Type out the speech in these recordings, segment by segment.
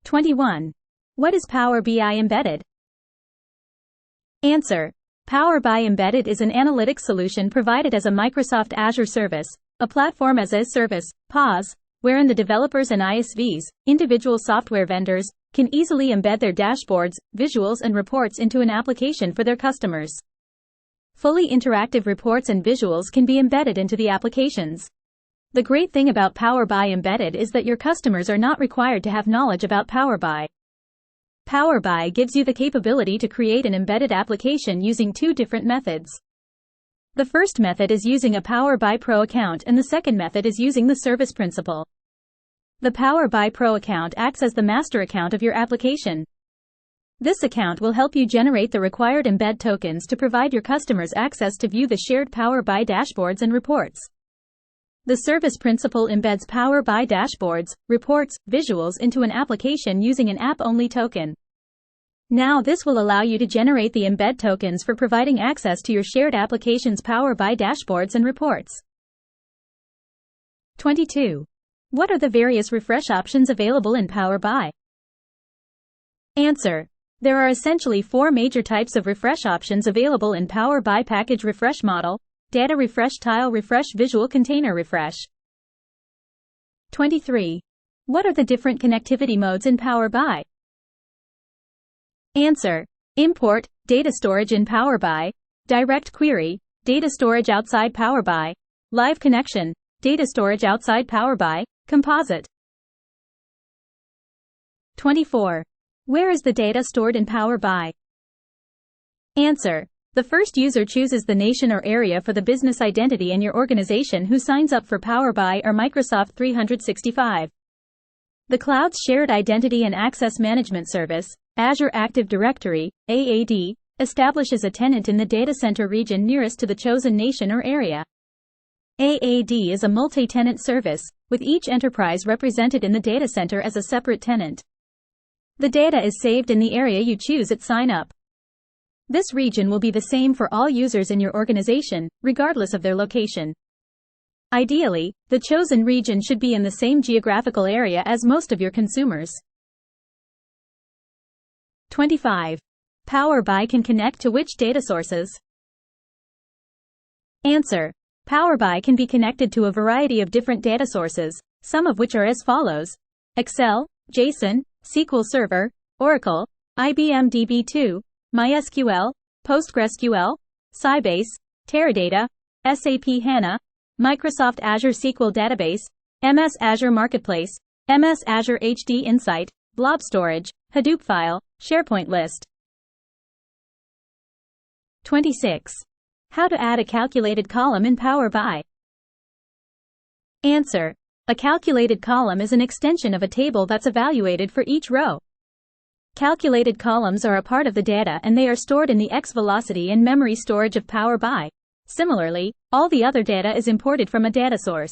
21. What is Power BI Embedded? Answer. Power BI Embedded is an analytics solution provided as a Microsoft Azure service, a platform as a service, PaaS, wherein the developers and ISVs, individual software vendors, can easily embed their dashboards, visuals and reports into an application for their customers. Fully interactive reports and visuals can be embedded into the applications. The great thing about Power BI Embedded is that your customers are not required to have knowledge about Power BI. Power BI gives you the capability to create an embedded application using two different methods. The first method is using a Power BI Pro account and the second method is using the service principal. The Power BI Pro account acts as the master account of your application. This account will help you generate the required embed tokens to provide your customers access to view the shared Power BI dashboards and reports. The service principal embeds Power BI dashboards, reports, visuals into an application using an app-only token. Now this will allow you to generate the embed tokens for providing access to your shared application's Power BI dashboards and reports. 22. What are the various refresh options available in Power BI? Answer. There are essentially four major types of refresh options available in Power BI: Package Refresh Model, Data Refresh, Tile Refresh, Visual Container Refresh. 23. What are the different connectivity modes in Power BI? Answer. Import, data storage in Power BI, direct query, data storage outside Power BI, live connection, data storage outside Power BI, composite. 24. Where is the data stored in Power BI? Answer. The first user chooses the nation or area for the business identity in your organization who signs up for Power BI or Microsoft 365. The cloud's shared identity and access management service, Azure Active Directory, AAD, establishes a tenant in the data center region nearest to the chosen nation or area. AAD is a multi-tenant service, with each enterprise represented in the data center as a separate tenant. The data is saved in the area you choose at sign up. This region will be the same for all users in your organization, regardless of their location. Ideally, the chosen region should be in the same geographical area as most of your consumers. 25. Power BI can connect to which data sources? Answer. Power BI can be connected to a variety of different data sources, some of which are as follows: Excel, JSON, SQL Server, Oracle, IBM DB2, MySQL, PostgreSQL, Sybase, Teradata, SAP HANA, Microsoft Azure SQL Database, MS Azure Marketplace, MS Azure HD Insight, Blob Storage, Hadoop File, SharePoint List. 26. How to add a calculated column in Power BI? Answer. A calculated column is an extension of a table that's evaluated for each row. Calculated columns are a part of the data and they are stored in the X-velocity and memory storage of Power BI. Similarly, all the other data is imported from a data source.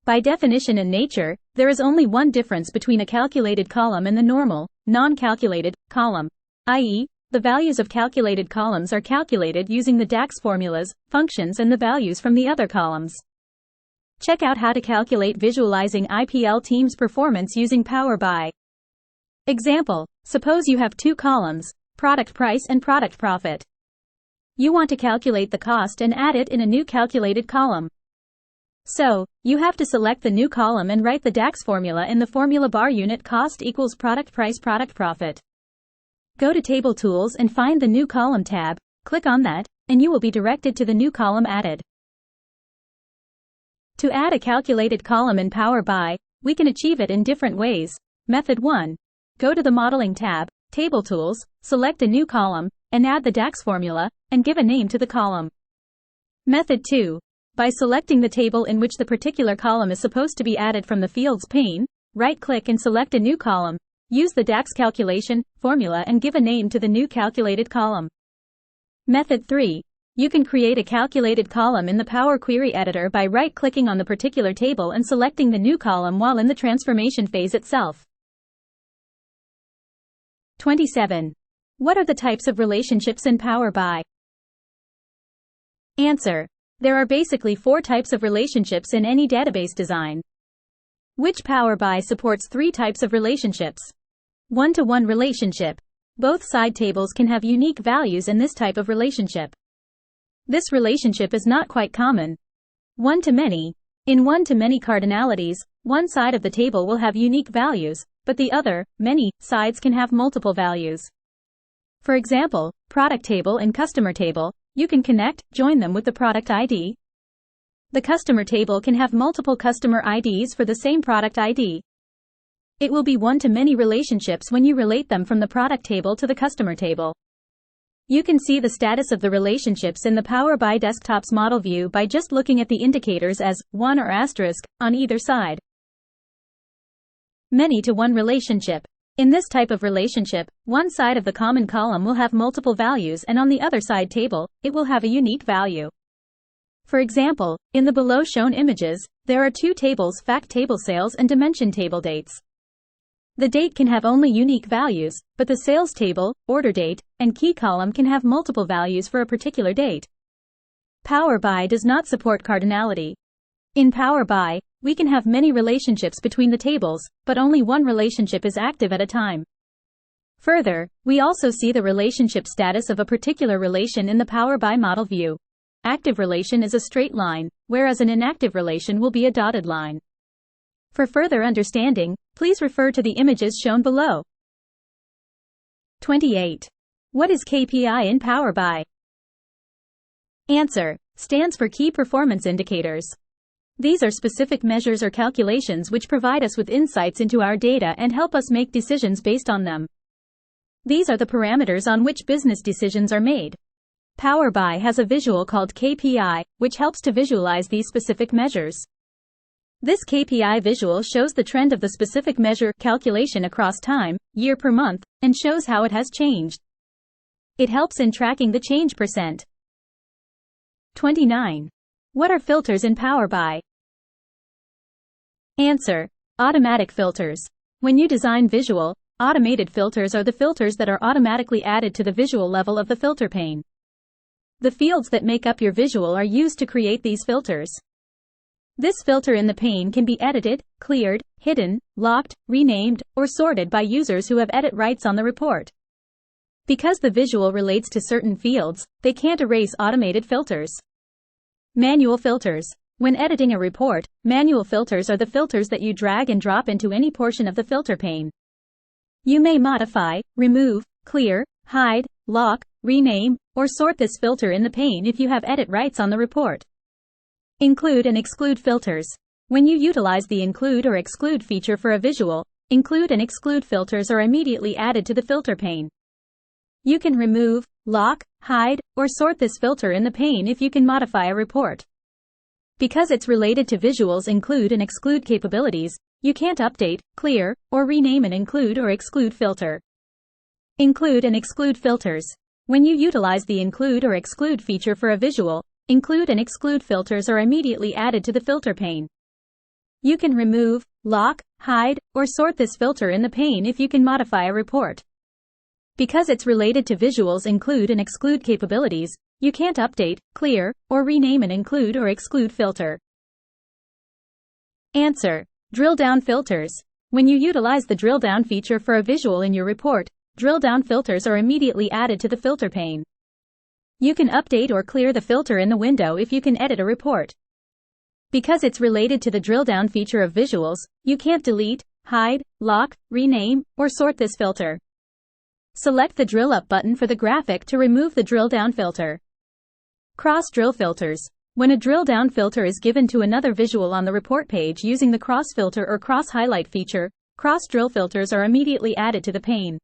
By definition and nature, there is only one difference between a calculated column and the normal, non-calculated, column, i.e., the values of calculated columns are calculated using the DAX formulas, functions and the values from the other columns. Check out how to calculate visualizing IPL team's performance using Power BI. Example, suppose you have two columns, product price and product profit. You want to calculate the cost and add it in a new calculated column. So, you have to select the new column and write the DAX formula in the formula bar: unit cost equals product price product profit. Go to Table Tools and find the New Column tab, click on that, and you will be directed to the new column added. To add a calculated column in Power BI, we can achieve it in different ways. Method 1. Go to the Modeling tab, Table Tools, select a new column, and add the DAX formula, and give a name to the column. Method 2. By selecting the table in which the particular column is supposed to be added from the Fields pane, right-click and select a new column. Use the DAX calculation formula and give a name to the new calculated column. Method 3. You can create a calculated column in the Power Query Editor by right-clicking on the particular table and selecting the new column while in the transformation phase itself. 27. What are the types of relationships in Power BI? Answer. There are basically 4 types of relationships in any database design. Which Power BI supports 3 types of relationships? One-to-one relationship. Both side tables can have unique values in this type of relationship. This relationship is not quite common. One-to-many. In one-to-many cardinalities, one side of the table will have unique values, but the other, many, sides can have multiple values. For example, product table and customer table, you can join them with the product ID. The customer table can have multiple customer IDs for the same product ID. It will be one-to-many relationships when you relate them from the product table to the customer table. You can see the status of the relationships in the Power BI Desktop's model view by just looking at the indicators as 1 or asterisk on either side. Many-to-one relationship. In this type of relationship, one side of the common column will have multiple values and on the other side table, it will have a unique value. For example, in the below shown images, there are two tables: fact table sales and dimension table dates. The date can have only unique values, but the sales table, order date, and key column can have multiple values for a particular date. Power BI does not support cardinality. In Power BI, we can have many relationships between the tables, but only one relationship is active at a time. Further, we also see the relationship status of a particular relation in the Power BI model view. Active relation is a straight line, whereas an inactive relation will be a dotted line. For further understanding, please refer to the images shown below. 28. What is KPI in Power BI? Answer: stands for Key Performance Indicators. These are specific measures or calculations which provide us with insights into our data and help us make decisions based on them. These are the parameters on which business decisions are made. Power BI has a visual called KPI, which helps to visualize these specific measures. This KPI visual shows the trend of the specific measure calculation across time, year per month, and shows how it has changed. It helps in tracking the change %. 29. What are filters in Power BI? Answer: automatic filters. When you design visual, automated filters are the filters that are automatically added to the visual level of the filter pane. The fields that make up your visual are used to create these filters. This filter in the pane can be edited, cleared, hidden, locked, renamed, or sorted by users who have edit rights on the report. Because the visual relates to certain fields, they can't erase automated filters. Manual filters. When editing a report, manual filters are the filters that you drag and drop into any portion of the filter pane. You may modify, remove, clear, hide, lock, rename, or sort this filter in the pane if you have edit rights on the report. Include and exclude filters. When you utilize the include or exclude feature for a visual, include and exclude filters are immediately added to the filter pane. You can remove, lock, hide, or sort this filter in the pane if you can modify a report. Because it's related to visuals' include and exclude capabilities, you can't update, clear, or rename an include or exclude filter. Include and exclude filters. When you utilize the include or exclude feature for a visual, include and exclude filters are immediately added to the filter pane. You can remove, lock, hide, or sort this filter in the pane if you can modify a report. Because it's related to visuals' include and exclude capabilities, you can't update, clear, or rename an include or exclude filter. Answer: drill down filters. When you utilize the drill down feature for a visual in your report, drill down filters are immediately added to the filter pane. You can update or clear the filter in the window if you can edit a report. Because it's related to the drill down feature of visuals, you can't delete, hide, lock, rename, or sort this filter. Select the drill up button for the graphic to remove the drill down filter. Cross drill filters. When a drill down filter is given to another visual on the report page using the cross filter or cross highlight feature, cross drill filters are immediately added to the pane.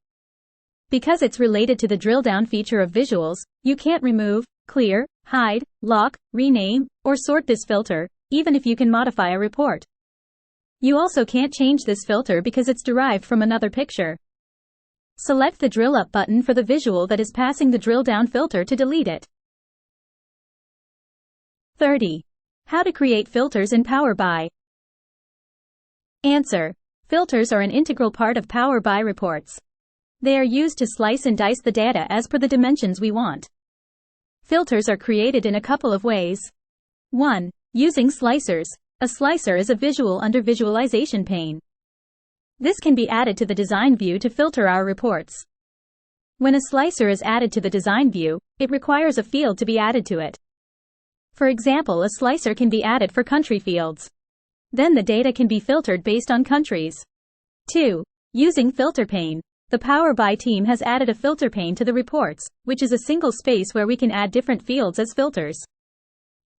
Because it's related to the drill down feature of visuals, you can't remove, clear, hide, lock, rename, or sort this filter, even if you can modify a report. You also can't change this filter because it's derived from another picture. Select the drill up button for the visual that is passing the drill down filter to delete it. 30. How to create filters in Power BI. Answer: filters are an integral part of Power BI reports. They are used to slice and dice the data as per the dimensions we want. Filters are created in a couple of ways. 1. Using slicers. A slicer is a visual under visualization pane. This can be added to the design view to filter our reports. When a slicer is added to the design view, it requires a field to be added to it. For example, a slicer can be added for country fields. Then the data can be filtered based on countries. 2. Using filter pane. The Power BI team has added a filter pane to the reports, which is a single space where we can add different fields as filters.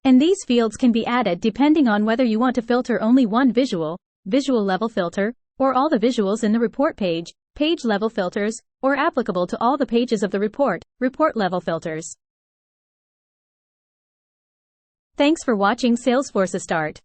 And these fields can be added depending on whether you want to filter only one visual level filter, or all the visuals in the report page level filters, or applicable to all the pages of the report level filters. Thanks for watching Salesforcestart.